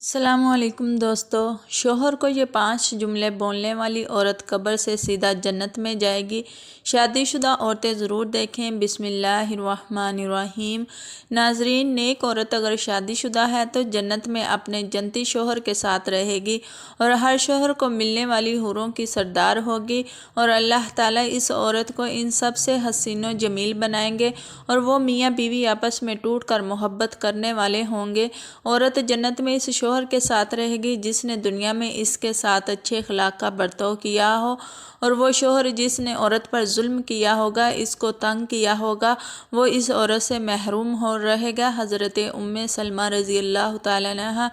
السلام علیکم دوستو، شوہر کو یہ 5 جملے بولنے والی عورت قبر سے سیدھا جنت میں جائے گی۔ شادی شدہ عورتیں ضرور دیکھیں۔ بسم اللہ الرحمن الرحیم۔ ناظرین، نیک عورت اگر شادی شدہ ہے تو جنت میں اپنے جنتی شوہر کے ساتھ رہے گی اور ہر شوہر کو ملنے والی حوروں کی سردار ہوگی، اور اللہ تعالیٰ اس عورت کو ان سب سے حسین و جمیل بنائیں گے اور وہ میاں بیوی آپس میں ٹوٹ کر محبت کرنے والے ہوں گے۔ عورت جنت میں اس شوہر کے ساتھ رہے گی جس نے دنیا میں اس کے ساتھ اچھے اخلاق کا برتاؤ کیا ہو، اور وہ شوہر جس نے عورت پر ظلم کیا ہوگا، اس کو تنگ کیا ہوگا، وہ اس عورت سے محروم ہو رہے گا۔ حضرت ام سلمہ رضی اللہ تعالیٰ عنہا،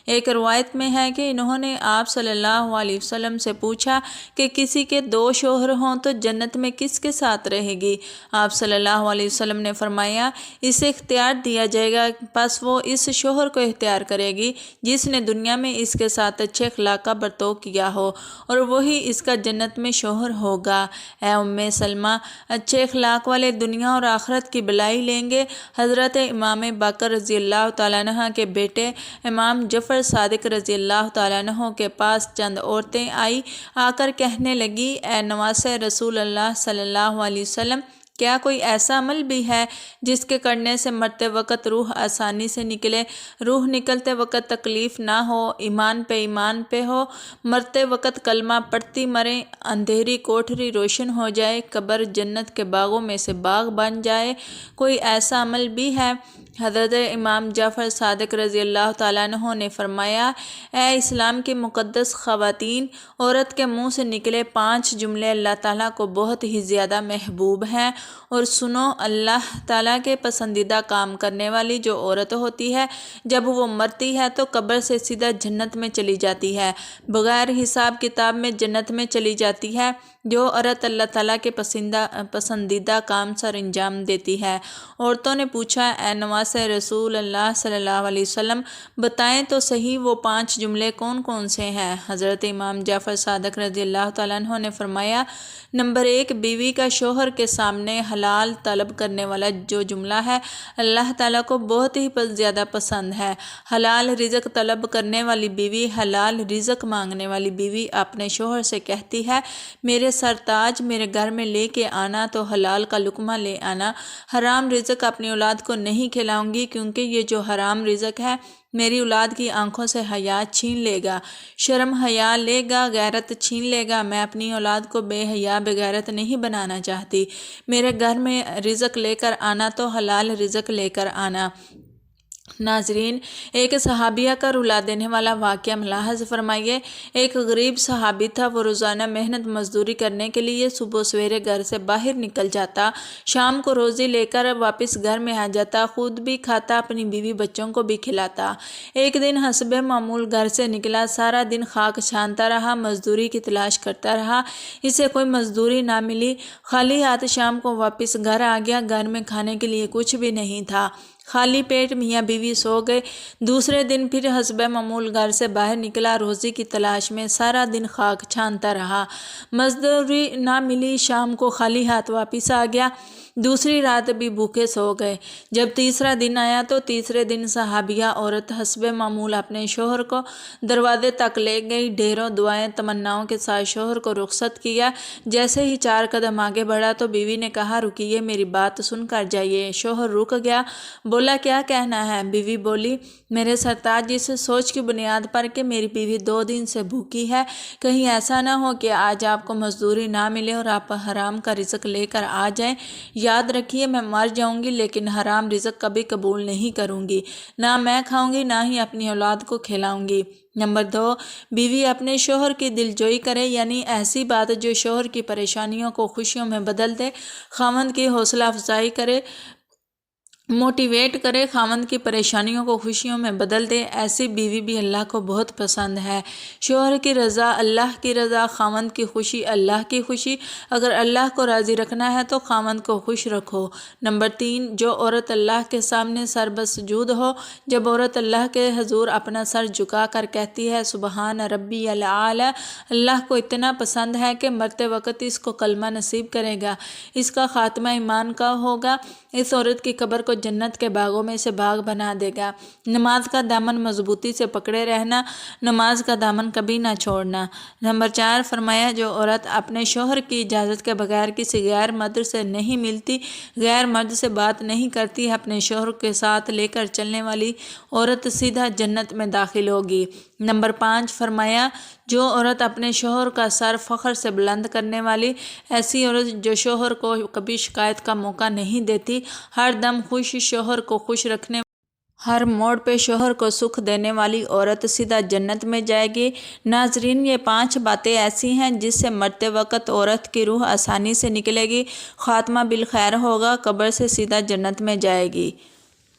ایک روایت میں ہے کہ انہوں نے آپ صلی اللہ علیہ وسلم سے پوچھا کہ کسی کے 2 شوہر ہوں تو جنت میں کس کے ساتھ رہے گی؟ آپ صلی اللہ علیہ وسلم نے فرمایا، اسے اختیار دیا جائے گا، پس وہ اس شوہر کو اختیار کرے گی جس نے دنیا میں اس کے ساتھ اچھے اخلاق کا برتاؤ کیا ہو، اور وہی اس کا جنت میں شوہر ہوگا۔ اے ام سلمہ، اچھے اخلاق والے دنیا اور آخرت کی بھلائی لیں گے۔ حضرت امام باقر رضی اللہ تعالیٰ عنہ کے بیٹے امام جعفر صادق رضی اللہ تعالیٰ عنہ کے پاس چند عورتیں آ کر کہنے لگی، اے نواسہ رسول اللہ صلی اللہ علیہ وسلم، کیا کوئی ایسا عمل بھی ہے جس کے کرنے سے مرتے وقت روح آسانی سے نکلے، روح نکلتے وقت تکلیف نہ ہو، ایمان پہ ہو، مرتے وقت کلمہ پڑھتی مرے، اندھیری کوٹھری روشن ہو جائے، قبر جنت کے باغوں میں سے باغ بن جائے؟ کوئی ایسا عمل بھی ہے؟ حضرت امام جعفر صادق رضی اللہ تعالیٰ عنہ نے فرمایا، اے اسلام کی مقدس خواتین، عورت کے منہ سے نکلے 5 جملے اللہ تعالیٰ کو بہت ہی زیادہ محبوب ہیں، اور سنو، اللہ تعالیٰ کے پسندیدہ کام کرنے والی جو عورت ہوتی ہے، جب وہ مرتی ہے تو قبر سے سیدھا جنت میں چلی جاتی ہے، بغیر حساب کتاب میں جنت میں چلی جاتی ہے۔ جو عورت اللہ تعالیٰ کے پسندیدہ کام سر انجام دیتی ہے۔ عورتوں نے پوچھا، اے نواسہ رسول اللہ صلی اللہ علیہ وسلم، بتائیں تو صحیح وہ 5 جملے کون کون سے ہیں؟ حضرت امام جعفر صادق رضی اللہ تعالیٰ عنہ نے فرمایا، نمبر 1، بیوی کا شوہر کے سامنے حلال طلب کرنے والا جو جملہ ہے، اللہ تعالیٰ کو بہت ہی زیادہ پسند ہے۔ حلال رزق طلب کرنے والی بیوی، حلال رزق مانگنے والی بیوی اپنے شوہر سے کہتی ہے، میرے سرتاج، میرے گھر میں لے کے آنا تو حلال کا لقمہ لے آنا، حرام رزق اپنی اولاد کو نہیں کھلاؤں گی، کیونکہ یہ جو حرام رزق ہے میری اولاد کی آنکھوں سے حیا چھین لے گا، شرم حیا لے گا، غیرت چھین لے گا۔ میں اپنی اولاد کو بے حیا بے غیرت نہیں بنانا چاہتی۔ میرے گھر میں رزق لے کر آنا تو حلال رزق لے کر آنا۔ ناظرین، ایک صحابیہ کا رلا دینے والا واقعہ ملاحظ فرمائیے۔ ایک غریب صحابی تھا، وہ روزانہ محنت مزدوری کرنے کے لیے صبح سویرے گھر سے باہر نکل جاتا، شام کو روزی لے کر واپس گھر میں آ جاتا، خود بھی کھاتا، اپنی بیوی بچوں کو بھی کھلاتا۔ ایک دن حسب معمول گھر سے نکلا، سارا دن خاک چھانتا رہا، مزدوری کی تلاش کرتا رہا، اسے کوئی مزدوری نہ ملی، خالی ہاتھ شام کو واپس گھر آ گیا، گھر میں کھانے کے لیے کچھ بھی نہیں تھا، خالی پیٹ میاں بیوی سو گئے۔ دوسرے دن پھر حسب معمول گھر سے باہر نکلا، روزی کی تلاش میں سارا دن خاک چھانتا رہا، مزدوری نہ ملی، شام کو خالی ہاتھ واپس آ گیا، دوسری رات بھی بھوکے سو گئے۔ جب تیسرا دن آیا تو تیسرے دن صحابیہ عورت حسب معمول اپنے شوہر کو دروازے تک لے گئی، ڈھیروں دعائیں تمناؤں کے ساتھ شوہر کو رخصت کیا۔ جیسے ہی 4 قدم آگے بڑھا تو بیوی نے کہا، رکیے، میری بات سن کر جائیے۔ شوہر رک گیا، بولا، کیا کہنا ہے؟ بیوی بولی، میرے سرتاج، اس سوچ کی بنیاد پر کہ میری بیوی 2 دن سے بھوکی ہے، کہیں ایسا نہ ہو کہ آج آپ کو مزدوری نہ ملے اور آپ حرام کا رزق لے کر آ جائیں۔ یاد رکھیے، میں مر جاؤں گی لیکن حرام رزق کبھی قبول نہیں کروں گی، نہ میں کھاؤں گی نہ ہی اپنی اولاد کو کھلاؤں گی۔ نمبر 2، بیوی اپنے شوہر کی دلجوئی کرے، یعنی ایسی بات جو شوہر کی پریشانیوں کو خوشیوں میں بدل دے، خاوند کی حوصلہ افزائی کرے، موٹیویٹ کرے، خاوند کی پریشانیوں کو خوشیوں میں بدل دے، ایسی بیوی بھی اللہ کو بہت پسند ہے۔ شوہر کی رضا اللہ کی رضا، خاوند کی خوشی اللہ کی خوشی۔ اگر اللہ کو راضی رکھنا ہے تو خاوند کو خوش رکھو۔ نمبر 3، جو عورت اللہ کے سامنے سر بسجود ہو، جب عورت اللہ کے حضور اپنا سر جھکا کر کہتی ہے، سبحان ربی الاعلی، اللہ کو اتنا پسند ہے کہ مرتے وقت اس کو کلمہ نصیب کرے گا، اس کا خاتمہ ایمان کا ہوگا، اس عورت کی قبر کو جنت کے باغوں میں سے باغ بنا دے گا۔ نماز کا دامن مضبوطی سے پکڑے رہنا، نماز کا دامن کبھی نہ چھوڑنا۔ نمبر 4 فرمایا جو عورت اپنے شوہر کی اجازت کے بغیر کسی غیر مرد سے نہیں ملتی، غیر مرد سے بات نہیں کرتی، اپنے شوہر کے ساتھ لے کر چلنے والی عورت سیدھا جنت میں داخل ہوگی۔ نمبر 5 فرمایا جو عورت اپنے شوہر کا سر فخر سے بلند کرنے والی، ایسی عورت جو شوہر کو کبھی شکایت کا موقع نہیں دیتی، ہر دم خوش شوہر کو خوش رکھنے، ہر موڑ پہ شوہر کو سکھ دینے والی عورت سیدھا جنت میں جائے گی۔ ناظرین، یہ 5 باتیں ایسی ہیں جس سے مرتے وقت عورت کی روح آسانی سے نکلے گی، خاتمہ بالخیر ہوگا، قبر سے سیدھا جنت میں جائے گی۔